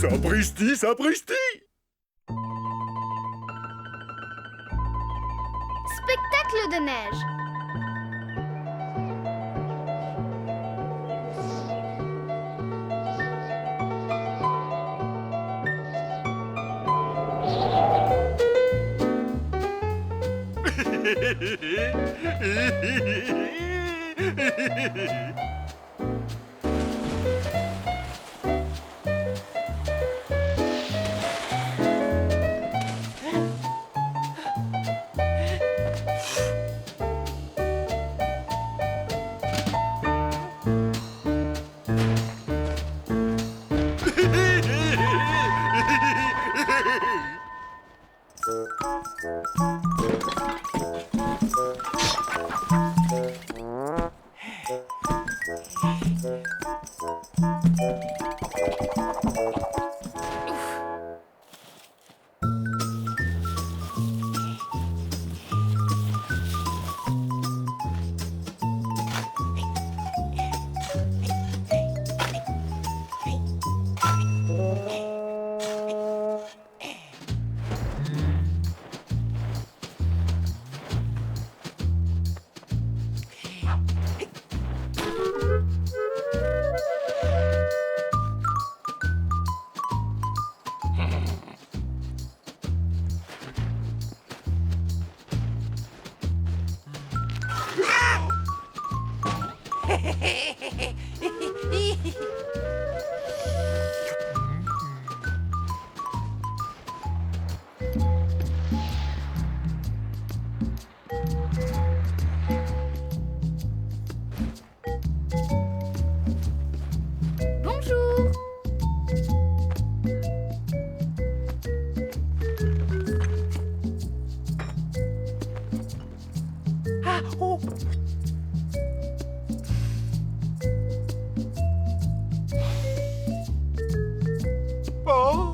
Sapristi, sapristi! Spectacle de neige. Bonjour. Ah, oh. Oh.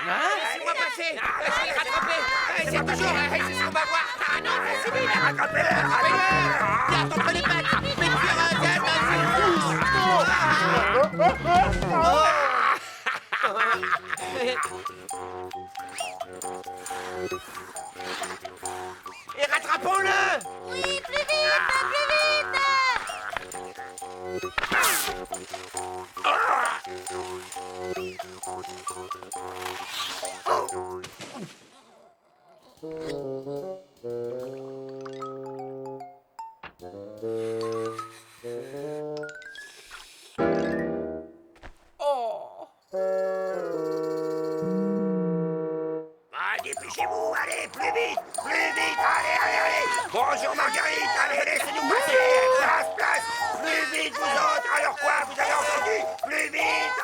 Laissez-moi passer. Je vais les rattraper. C'est toujours, c'est ce qu'on va voir. Ah non, c'est lui, rattrapez-le. Garde entre les pattes. Mais et rattrapons-le. Oui, plus vite, plus vite. Ah, dépêchez-vous, allez, plus vite, allez. Bonjour Marguerite, allez, laissez-nous passer. Place. Plus vite, vous autres. Alors quoi, vous avez entendu? Plus vite.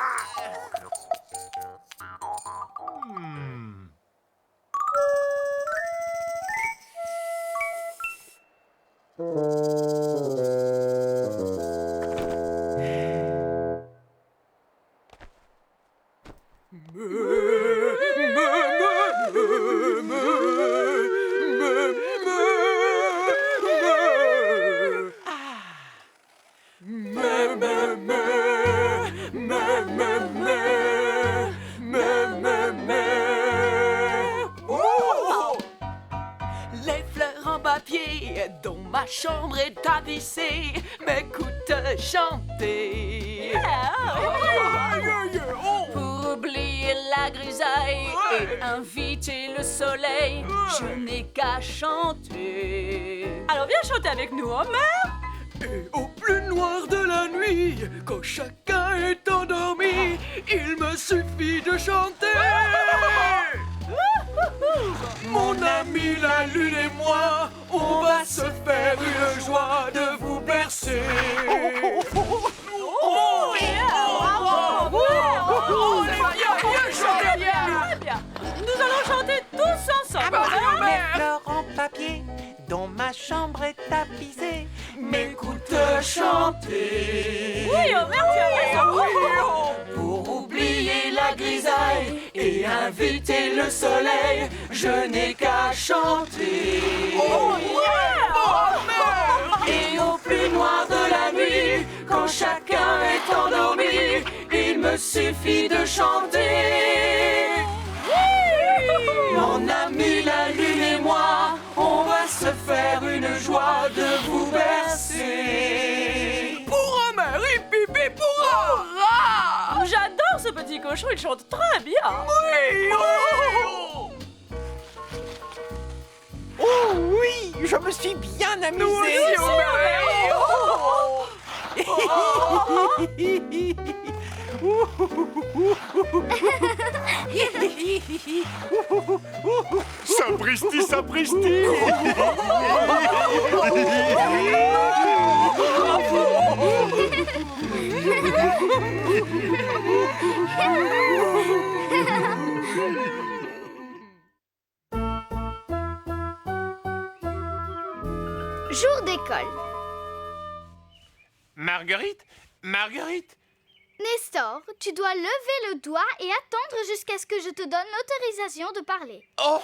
Les fleurs en papier dont ma chambre est tapissée m'écoutent chanter. Pour oublier la grisaille et inviter le soleil, je n'ai qu'à chanter. Alors viens chanter avec nous, Homer. Et au plus noir de la nuit, quand chacun est endormi, il me suffit de chanter. Mon ami la lune et moi, on va se faire une joie de vous bercer. Oh, bravo! Nous allons chanter tous ensemble. Les fleurs en papier dont ma chambre est tapissée M'écoute chanter. Oui, Homer, tu as raison. Pour oublier la grisaille et inviter le soleil, je n'ai qu'à chanter. Oh yeah! Et au plus noir de la nuit, quand chacun est endormi, il me suffit de chanter. Mon ami la lune et moi, on va se faire une joie de vous bercer. Pour Homer, hip pour hurrah! J'adore ce petit cochon, il chante très bien. Oui! Oh oui, je me suis bien amusé. Nous aussi, Sapristi, sapristi. Jour d'école. Marguerite? Marguerite? Nestor, tu dois lever le doigt et attendre jusqu'à ce que je te donne l'autorisation de parler. Oh,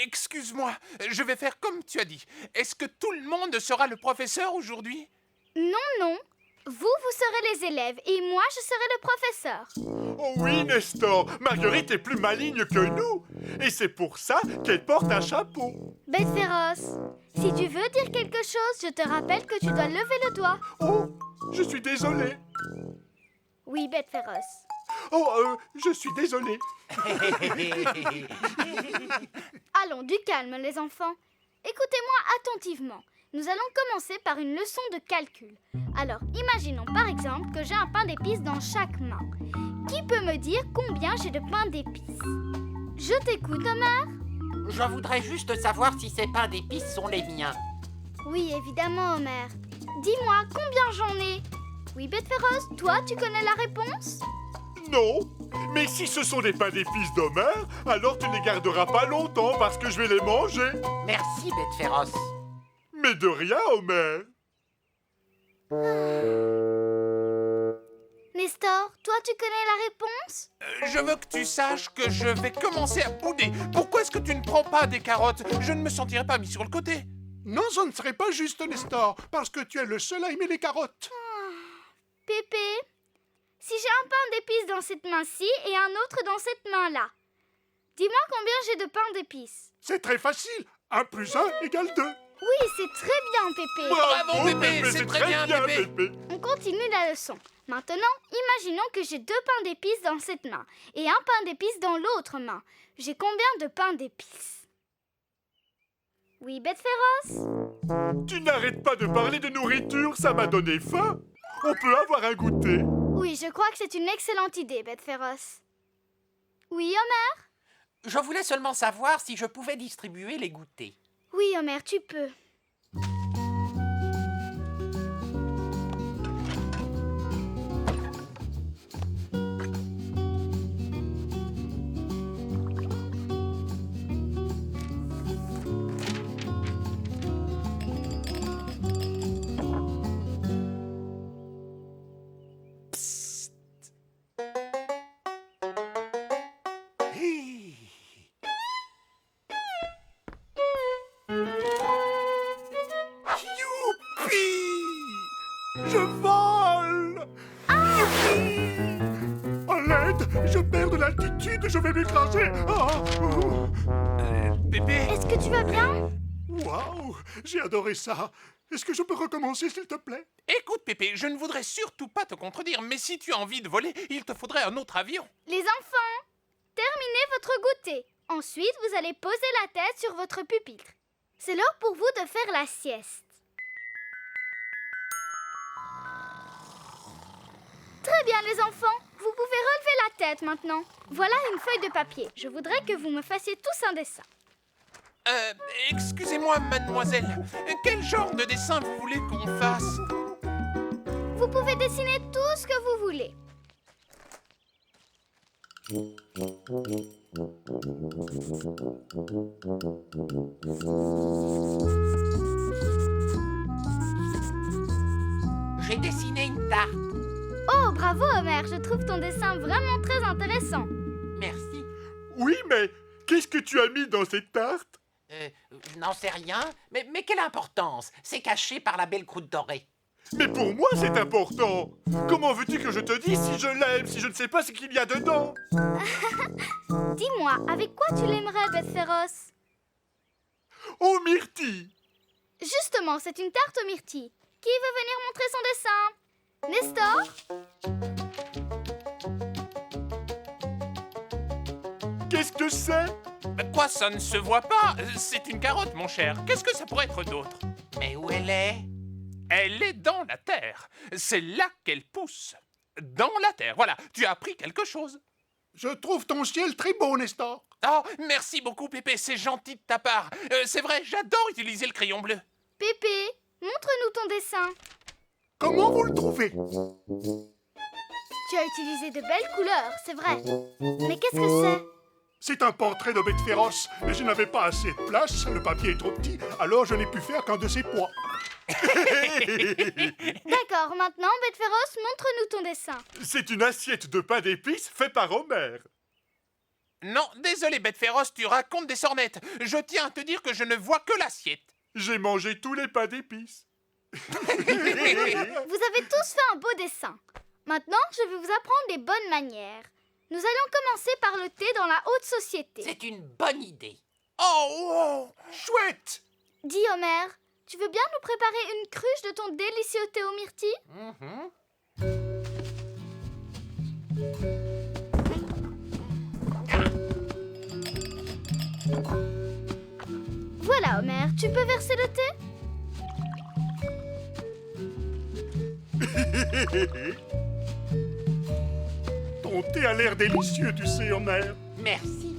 excuse-moi, je vais faire comme tu as dit. Est-ce que tout le monde sera le professeur aujourd'hui? Non. Vous serez les élèves et moi, je serai le professeur. Oh oui, Nestor, Marguerite est plus maligne que nous. Et c'est pour ça qu'elle porte un chapeau. Bête féroce, si tu veux dire quelque chose, je te rappelle que tu dois lever le doigt. Oh, je suis désolé. Oui, bête féroce. Oh, je suis désolé. Allons, du calme, les enfants. Écoutez-moi attentivement. Nous allons commencer par une leçon de calcul. Alors, imaginons par exemple que j'ai un pain d'épices dans chaque main. Qui peut me dire combien j'ai de pain d'épices? Je t'écoute, Homer. Je voudrais juste savoir si ces pains d'épices sont les miens. Oui, évidemment, Homer. Dis-moi, combien j'en ai? Oui, bête féroce, toi, tu connais la réponse? Non, mais si ce sont des pains d'épices d'Homer, alors tu ne les garderas pas longtemps parce que je vais les manger. Merci, bête féroce. Mais de rien, Homer. Nestor, toi, tu connais la réponse? Je veux que tu saches que je vais commencer à bouder. Pourquoi est-ce que tu ne prends pas des carottes? Je ne me sentirai pas mis sur le côté. Non, ce ne serait pas juste, Nestor, parce que tu es le seul à aimer les carottes. Pépé, si j'ai un pain d'épices dans cette main-ci et un autre dans cette main-là, dis-moi combien j'ai de pain d'épices. C'est très facile. 1 + 1 = 2. Oui, c'est très bien, Pépé. Bravo, Pépé, c'est très bien, Pépé. On continue la leçon. Maintenant, imaginons que j'ai 2 pains d'épices dans cette main et un pain d'épices dans l'autre main. J'ai combien de pains d'épices? Oui, bête féroce? Tu n'arrêtes pas de parler de nourriture, ça m'a donné faim. On peut avoir un goûter. Oui, je crois que c'est une excellente idée, bête féroce. Oui, Homer? Je voulais seulement savoir si je pouvais distribuer les goûters. Oui, Homer, tu peux. je vais m'écraser. Pépé, Est-ce que tu vas bien? Waouh, j'ai adoré ça. Est-ce que je peux recommencer, s'il te plaît? écoute Pépé, je ne voudrais surtout pas te contredire, mais si tu as envie de voler, il te faudrait un autre avion. Les enfants, terminez votre goûter. Ensuite, vous allez poser la tête sur votre pupitre. C'est l'heure pour vous de faire la sieste. Très bien, les enfants. Vous pouvez relever la tête maintenant. Voilà une feuille de papier. Je voudrais que vous me fassiez tous un dessin. Excusez-moi, mademoiselle. Quel genre de dessin vous voulez qu'on fasse? Vous pouvez dessiner tout ce que vous voulez. J'ai dessiné une tarte. Oh, bravo, Homer. Je trouve ton dessin vraiment très intéressant. Merci. Oui, mais qu'est-ce que tu as mis dans cette tarte? Je n'en sais rien, mais quelle importance? C'est caché par la belle croûte dorée. Mais pour moi, c'est important. Comment veux-tu que je te dise si je l'aime, si je ne sais pas ce qu'il y a dedans? Dis-moi, avec quoi tu l'aimerais, Bête Féroce? Oh, myrtille! Justement, c'est une tarte aux myrtilles. Qui veut venir montrer son dessin? Nestor? Qu'est-ce que c'est? Quoi, ça ne se voit pas? C'est une carotte, mon cher. Qu'est-ce que ça pourrait être d'autre? Mais où elle est? Elle est dans la terre. C'est là qu'elle pousse. Dans la terre. Voilà, tu as appris quelque chose. Je trouve ton ciel très beau, Nestor. Oh, merci beaucoup, Pépé, c'est gentil de ta part. C'est vrai, j'adore utiliser le crayon bleu. Pépé, montre-nous ton dessin. Comment vous le trouvez? Tu as utilisé de belles couleurs, c'est vrai. Mais qu'est-ce que c'est? C'est un portrait de bête féroce, mais je n'avais pas assez de place, le papier est trop petit, alors je n'ai pu faire qu'un de ses poids. D'accord, maintenant, Bête Féroce, montre-nous ton dessin. C'est une assiette de pain d'épices fait par Homer. Non, désolé, bête féroce, tu racontes des sornettes. Je tiens à te dire que je ne vois que l'assiette. J'ai mangé tous les pains d'épices. Vous avez tous fait un beau dessin. Maintenant, je vais vous apprendre les bonnes manières. Nous allons commencer par le thé dans la haute société. C'est une bonne idée. Oh, chouette! Dis, Homer, tu veux bien nous préparer une cruche de ton délicieux thé aux myrtilles? Voilà, Homer, tu peux verser le thé? Ton thé a l'air délicieux, tu sais, Homer. Merci.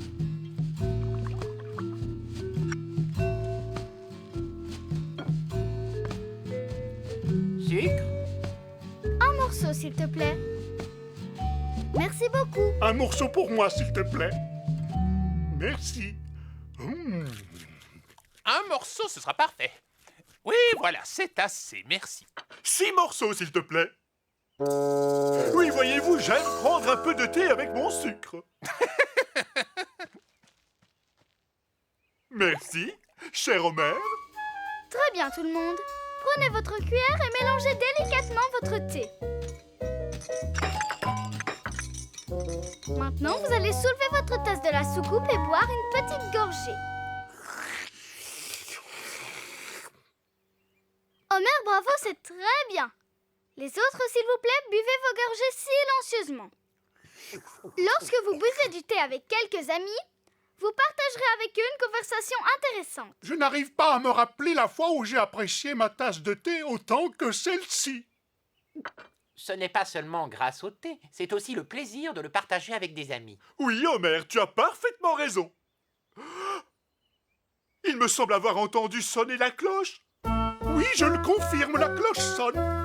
Sucre? Un morceau, s'il te plaît. Merci beaucoup. Un morceau pour moi, s'il te plaît. Merci. Un morceau, ce sera parfait. Oui, voilà, c'est assez, merci. 6 morceaux, s'il te plaît. Oui, voyez-vous, j'aime prendre un peu de thé avec mon sucre. Merci, cher Homer. Très bien, tout le monde. Prenez votre cuillère et mélangez délicatement votre thé. Maintenant, vous allez soulever votre tasse de la soucoupe et boire une petite gorgée. Homer, bravo, c'est très bien. Les autres, s'il vous plaît, buvez vos gorgées silencieusement. Lorsque vous buvez du thé avec quelques amis, vous partagerez avec eux une conversation intéressante. Je n'arrive pas à me rappeler la fois où j'ai apprécié ma tasse de thé autant que celle-ci. Ce n'est pas seulement grâce au thé, c'est aussi le plaisir de le partager avec des amis. Oui, Homer, tu as parfaitement raison. Il me semble avoir entendu sonner la cloche. Oui, je le confirme, la cloche sonne.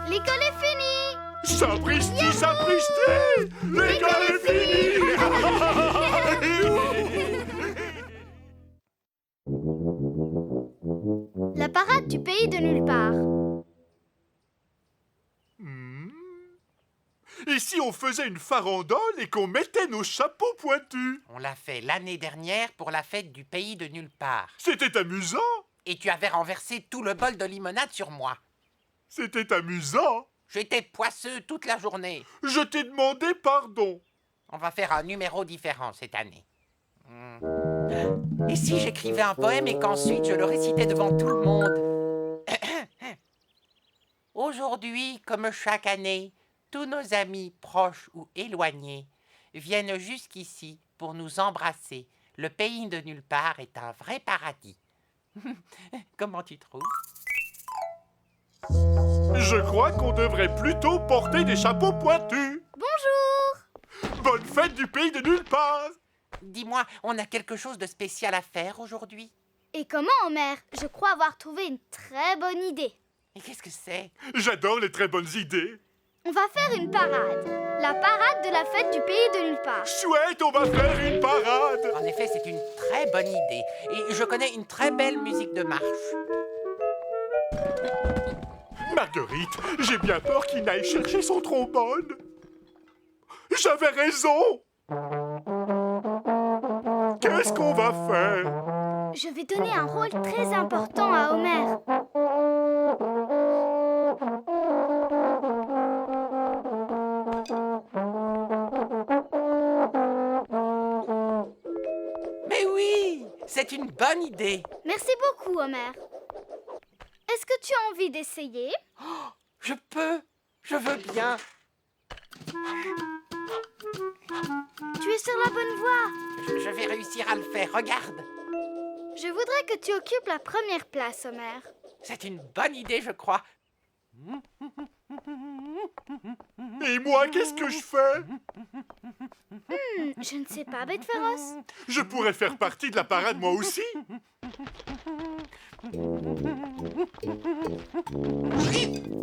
L'école est finie! Sapristi, sapristi! L'école est finie! La parade du pays de nulle part. Et si on faisait une farandole et qu'on mettait nos chapeaux pointus? On l'a fait l'année dernière pour la fête du pays de nulle part. C'était amusant! Et tu avais renversé tout le bol de limonade sur moi. C'était amusant! J'étais poisseux toute la journée. Je t'ai demandé pardon. On va faire un numéro différent cette année. Et si j'écrivais un poème et qu'ensuite je le récitais devant tout le monde? Aujourd'hui, comme chaque année, tous nos amis proches ou éloignés viennent jusqu'ici pour nous embrasser. Le pays de nulle part est un vrai paradis. Comment tu trouves? Je crois qu'on devrait plutôt porter des chapeaux pointus. Bonjour! Bonne fête du pays de nulle part. Dis-moi, on a quelque chose de spécial à faire aujourd'hui? Et comment, Homer? Je crois avoir trouvé une très bonne idée. Et qu'est-ce que c'est? J'adore les très bonnes idées. On va faire une parade. La parade de la fête du pays de nulle part. Chouette, on va faire une parade. En effet, c'est une très bonne idée. Et je connais une très belle musique de marche. Marguerite, j'ai bien peur qu'il n'aille chercher son trombone. J'avais raison. Qu'est-ce qu'on va faire? Je vais donner un rôle très important à Homer. Mais oui, c'est une bonne idée. Merci beaucoup, Homer. Est-ce que tu as envie d'essayer? Je veux bien. Tu es sur la bonne voie. Je vais réussir à le faire, regarde. Je voudrais que tu occupes la première place, Homer. C'est une bonne idée, je crois. Et moi, qu'est-ce que je fais? Je ne sais pas, bête féroce. Je pourrais faire partie de la parade moi aussi.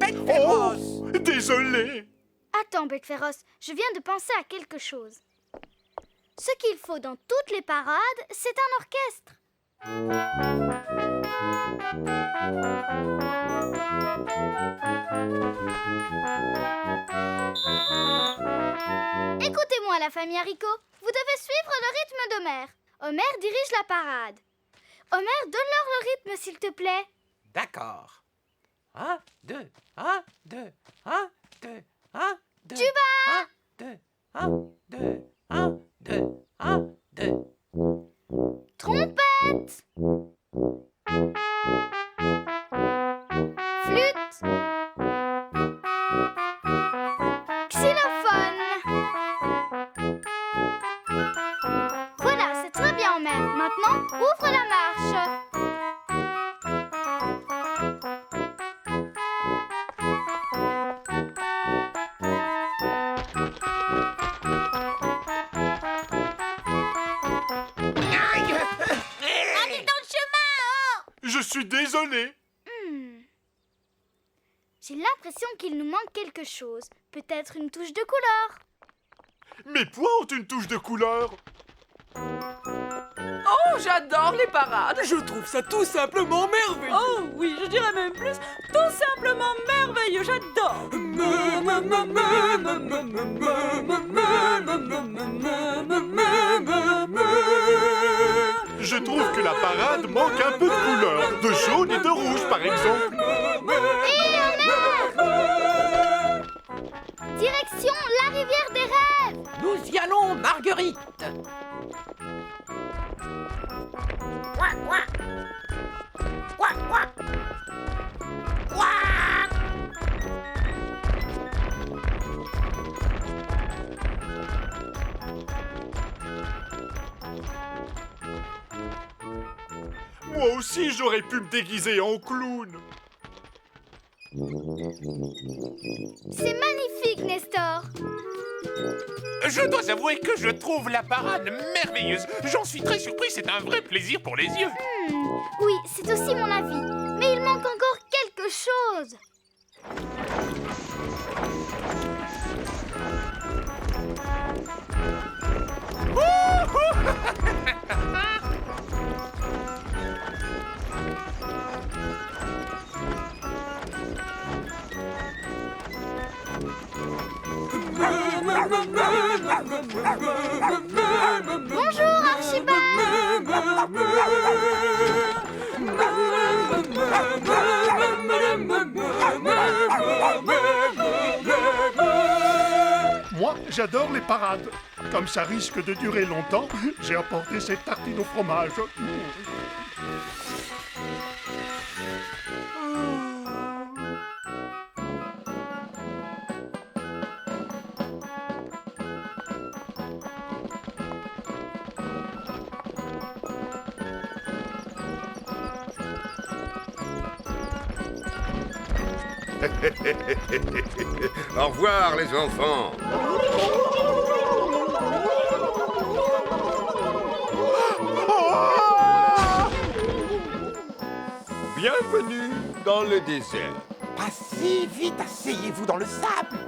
Bête féroce! Oh, désolé. Attends, bête féroce, je viens de penser à quelque chose. Ce qu'il faut dans toutes les parades, c'est un orchestre. Écoutez-moi, la famille Haricot. Vous devez suivre le rythme d'Homer. Homer dirige la parade. Homer, donne-leur le rythme, s'il te plaît. D'accord. 1, 2, 1, 2, 1, 2, 1, 2. Tuba! 1, 2, 1, 2, 1, 2, 1, 2. Trompette! Flûte! Xylophone! Voilà, c'est très bien, Homer. Maintenant, ouvre la marche. Je suis désolé. J'ai l'impression qu'il nous manque quelque chose. Peut-être une touche de couleur. Mes poings ont une touche de couleur. Oh, j'adore les parades. Je trouve ça tout simplement merveilleux. Oh oui, je dirais même plus, tout simplement merveilleux. J'adore. Je trouve que la parade manque un peu de couleur. De jaune et de rouge, par exemple. Direction la rivière des rêves. Nous y allons, Marguerite. Ouah, ouah. Ouah, ouah. Ouah. Moi aussi, j'aurais pu me déguiser en clown. C'est magnifique, Nestor. Je dois avouer que je trouve la parade merveilleuse. J'en suis très surpris, c'est un vrai plaisir pour les yeux. Oui, c'est aussi mon avis. Mais il manque encore quelque chose. Bonjour, Archibald. Moi, j'adore les parades. Comme ça risque de durer longtemps, j'ai apporté cette tartine au fromage. Au revoir, les enfants. Bienvenue dans le désert. Pas si vite, asseyez-vous dans le sable.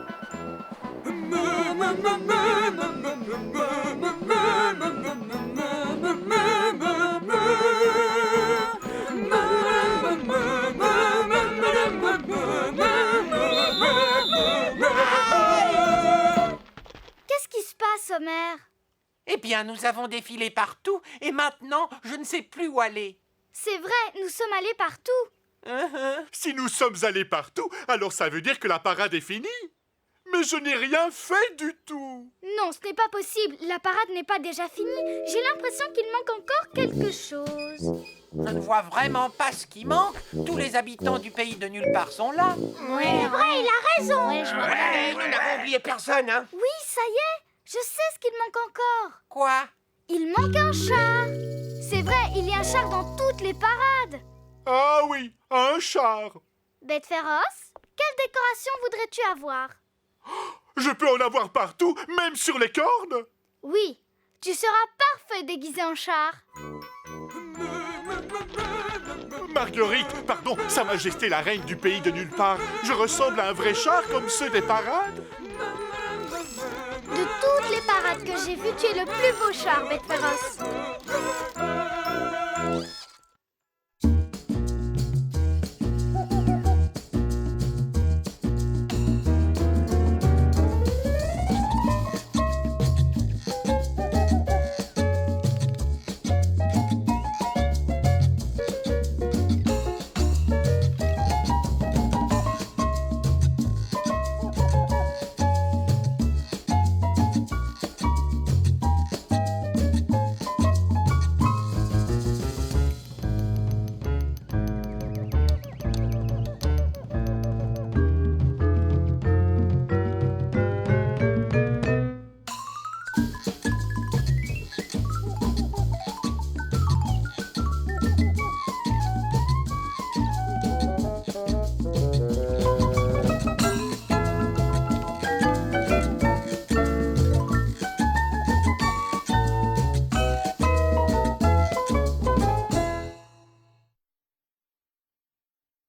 Qu'est-ce qui se passe, Homer? Eh bien, nous avons défilé partout et maintenant, je ne sais plus où aller. C'est vrai, nous sommes allés partout. Si nous sommes allés partout, alors ça veut dire que la parade est finie. Mais je n'ai rien fait du tout. Non, ce n'est pas possible. La parade n'est pas déjà finie. J'ai l'impression qu'il manque encore quelque chose. Je ne vois vraiment pas ce qui manque. Tous les habitants du pays de nulle part sont là. C'est vrai, il a raison. Ouais, nous n'avons oublié personne, hein. Oui, ça y est. Je sais ce qu'il manque encore. Quoi? Il manque un char. C'est vrai, il y a un char dans toutes les parades. Ah oui, un char. Bête féroce, quelle décoration voudrais-tu avoir? Je peux en avoir partout, même sur les cornes. Oui, tu seras parfait déguisé en char. Marguerite, pardon, Sa Majesté la Reine du pays de nulle part. Je ressemble à un vrai char comme ceux des parades. De toutes les parades que j'ai vues, tu es le plus beau char, Bête féroce.